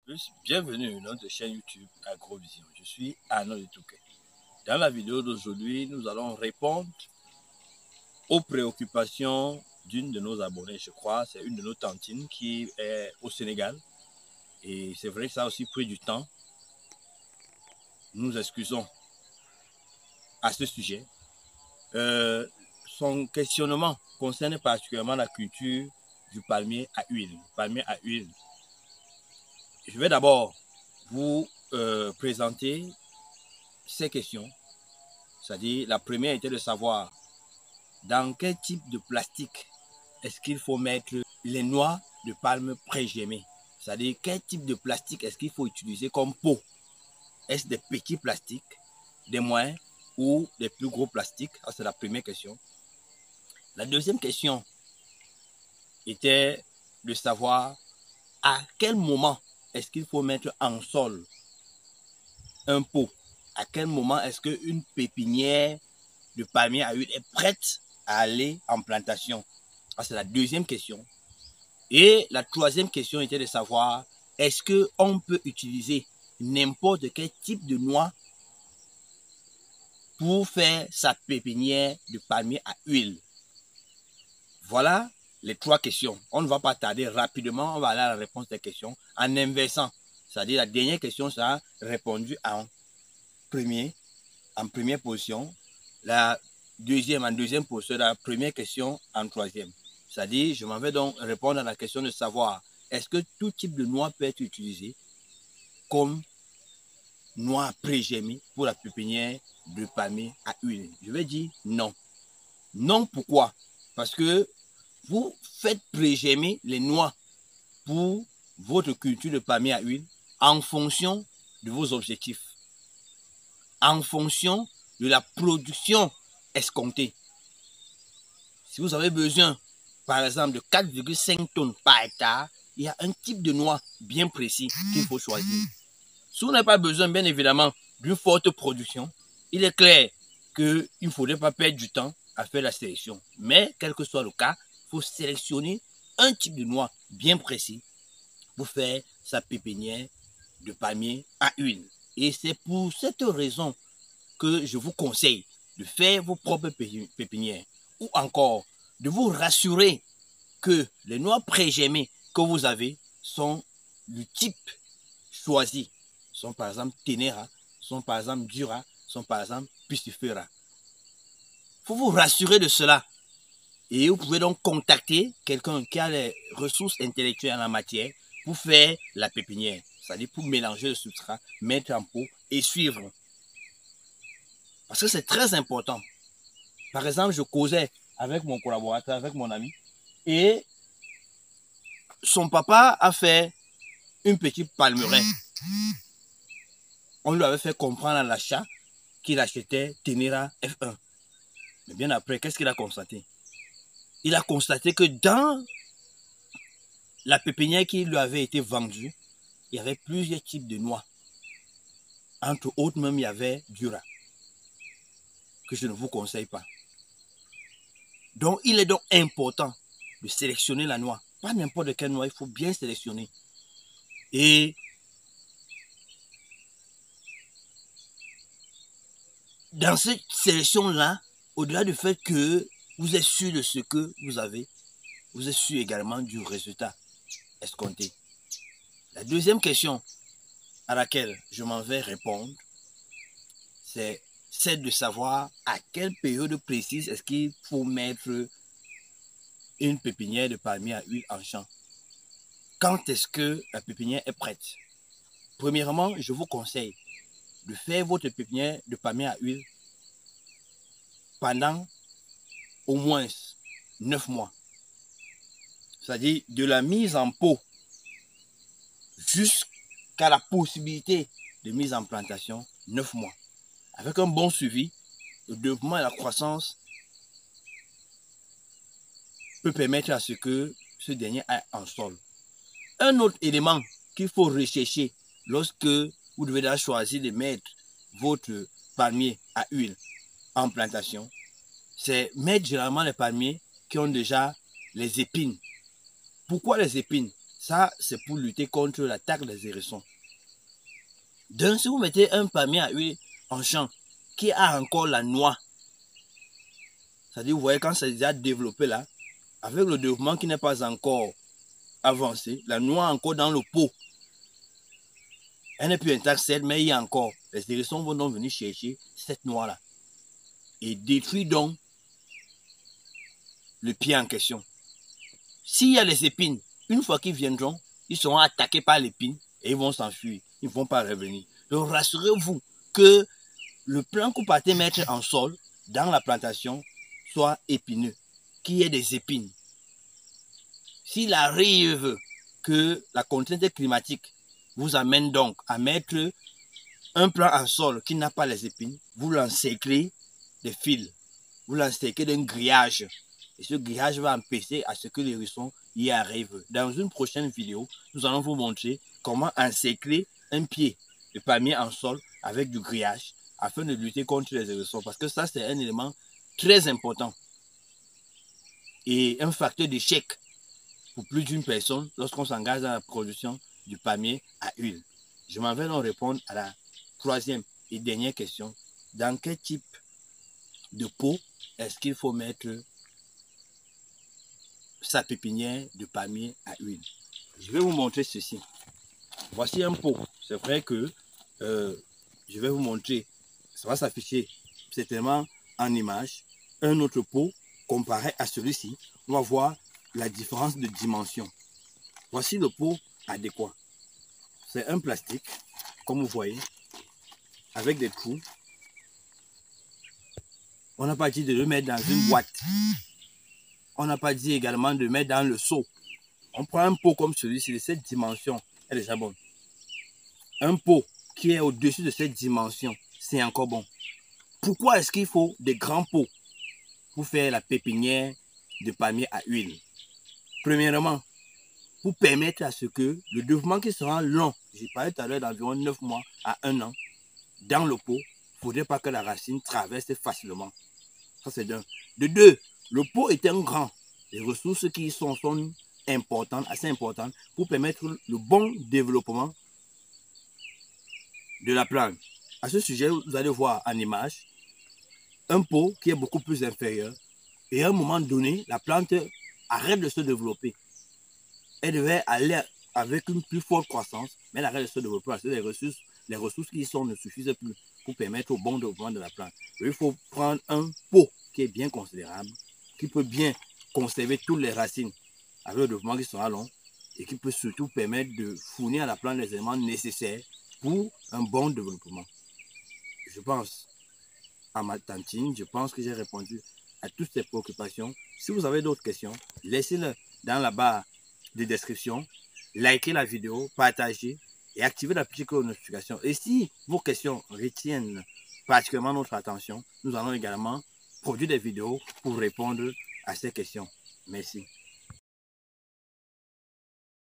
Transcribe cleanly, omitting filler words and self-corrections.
plus, bienvenue sur notre chaîne YouTube Agrovision. Je suis Arnaud de Touquet. Dans la vidéo d'aujourd'hui, nous allons répondre aux préoccupations d'une de nos abonnés, je crois. C'est une de nos tantines qui est au Sénégal. Et c'est vrai que ça a aussi pris du temps. Nous nous excusons à ce sujet. Son questionnement concerne particulièrement la culture du palmier à huile. Je vais d'abord vous présenter ces questions. C'est-à-dire, la première était de savoir dans quel type de plastique est-ce qu'il faut mettre les noix de palme pré-germées. C'est-à-dire, quel type de plastique est-ce qu'il faut utiliser comme pot. Est-ce des petits plastiques, des moyens ou des plus gros plastiques? Ça, c'est la première question. La deuxième question était de savoir à quel moment est-ce qu'il faut mettre en sol un pot. À quel moment est-ce qu'une pépinière de palmier à huile est prête à aller en plantation? Ça, c'est la deuxième question. Et la troisième question était de savoir est-ce qu'on peut utiliser n'importe quel type de noix pour faire sa pépinière de palmier à huile. Voilà les trois questions. On ne va pas tarder rapidement, on va aller à la réponse des questions en inversant. C'est-à-dire la dernière question sera répondue en première position, la deuxième en deuxième position, la première question en troisième. C'est-à-dire, je m'en vais donc répondre à la question de savoir est-ce que tout type de noix peut être utilisé comme noix pré-germée pour la pépinière de palmier à huile? Je vais dire non. Non, pourquoi? Parce que vous faites pré-germer les noix pour votre culture de palmier à huile en fonction de vos objectifs, en fonction de la production escomptée. Si vous avez besoin, par exemple, de 4,5 tonnes par hectare, il y a un type de noix bien précis qu'il faut choisir. Si vous n'avez pas besoin, bien évidemment, d'une forte production, il est clair qu'il ne faudrait pas perdre du temps à faire la sélection. Mais, quel que soit le cas, il faut sélectionner un type de noix bien précis pour faire sa pépinière de palmier à huile. Et c'est pour cette raison que je vous conseille de faire vos propres pépinières ou encore de vous rassurer que les noix pré-germées que vous avez sont du type choisi. Sont par exemple Tenera, sont par exemple Dura, sont par exemple Piscifera. Il faut vous rassurer de cela. Et vous pouvez donc contacter quelqu'un qui a les ressources intellectuelles en la matière pour faire la pépinière. C'est-à-dire pour mélanger le substrat, mettre en pot et suivre. Parce que c'est très important. Par exemple, je causais avec mon collaborateur, avec mon ami, et son papa a fait une petite palmeraie. On lui avait fait comprendre à l'achat qu'il achetait Tenera F1. Mais bien après, qu'est-ce qu'il a constaté? Il a constaté que dans la pépinière qui lui avait été vendue, il y avait plusieurs types de noix. Entre autres, même, il y avait Dura, que je ne vous conseille pas. Donc, il est donc important de sélectionner la noix. Pas n'importe quelle noix, il faut bien sélectionner. Et dans cette sélection-là, au-delà du fait que vous êtes sûr de ce que vous avez, vous êtes sûr également du résultat escompté. La deuxième question à laquelle je m'en vais répondre, c'est celle de savoir à quelle période précise est-ce qu'il faut mettre une pépinière de palmier à huile en champ. Quand est-ce que la pépinière est prête? Premièrement, je vous conseille de faire votre pépinière de palmier à huile pendant au moins 9 mois. C'est-à-dire de la mise en pot jusqu'à la possibilité de mise en plantation, 9 mois. Avec un bon suivi, le développement et la croissance peut permettre à ce que ce dernier aille en sol. Un autre élément qu'il faut rechercher lorsque vous devez déjà choisir de mettre votre palmier à huile en plantation, c'est mettre généralement les palmiers qui ont déjà les épines. Pourquoi les épines? Ça, c'est pour lutter contre l'attaque des hérissons. Donc, si vous mettez un palmier à huile en champ qui a encore la noix, c'est-à-dire, vous voyez, quand c'est déjà développé là, avec le développement qui n'est pas encore avancé, la noix encore dans le pot, elle n'est plus intacte, certes, mais il y a encore. Les hérissons vont donc venir chercher cette noix-là et détruire donc le pied en question. S'il y a les épines, une fois qu'ils viendront, ils seront attaqués par l'épine et ils vont s'enfuir. Ils ne vont pas revenir. Donc rassurez-vous que le plan que vous partez mettre en sol dans la plantation soit épineux, qu'il y ait des épines. S'il arrive que la contrainte climatique vous amène donc à mettre un plan en sol qui n'a pas les épines, vous l'encerclez des fils, vous l'encerclez d'un grillage. Et ce grillage va empêcher à ce que les hérissons y arrivent. Dans une prochaine vidéo, nous allons vous montrer comment encercler un pied de palmier en sol avec du grillage afin de lutter contre les hérissons. Parce que ça, c'est un élément très important et un facteur d'échec pour plus d'une personne lorsqu'on s'engage dans la production du palmier à huile. Je m'en vais donc répondre à la troisième et dernière question. Dans quel type de pot est-ce qu'il faut mettre sa pépinière de palmier à huile? Je vais vous montrer ceci. Voici un pot. C'est vrai que je vais vous montrer, ça va s'afficher certainement en image, un autre pot comparé à celui-ci. On va voir la différence de dimension. Voici le pot adéquat. C'est un plastique, comme vous voyez, avec des trous. On n'a pas dit de le mettre dans une boîte. On n'a pas dit également de mettre dans le seau. On prend un pot comme celui-ci de cette dimension, elle est déjà bonne. Un pot qui est au-dessus de cette dimension, c'est encore bon. Pourquoi est-ce qu'il faut des grands pots pour faire la pépinière de palmier à huile? Premièrement, pour permettre à ce que le développement qui sera long, j'ai parlé tout à l'heure d'environ 9 mois à 1 an, dans le pot, il ne faudrait pas que la racine traverse facilement. Ça, c'est d'un. De deux, le pot étant grand, les ressources qui y sont importantes, assez importantes pour permettre le bon développement de la plante. À ce sujet, vous allez voir en image un pot qui est beaucoup plus inférieur et à un moment donné, la plante arrête de se développer. Elle devait aller avec une plus forte croissance, mais elle arrête de se développer parce que les ressources qui y sont ne suffisent plus pour permettre au bon développement de la plante. Il faut prendre un pot qui est bien considérable, qui peut bien conserver toutes les racines avec le développement qui sera long et qui peut surtout permettre de fournir à la plante les éléments nécessaires pour un bon développement. Je pense à ma tantine, je pense que j'ai répondu à toutes ces préoccupations. Si vous avez d'autres questions, laissez-le dans la barre de description, likez la vidéo, partagez et activez la petite cloche de notification. Et si vos questions retiennent particulièrement notre attention, nous allons également produire des vidéos pour répondre à ces questions. Merci.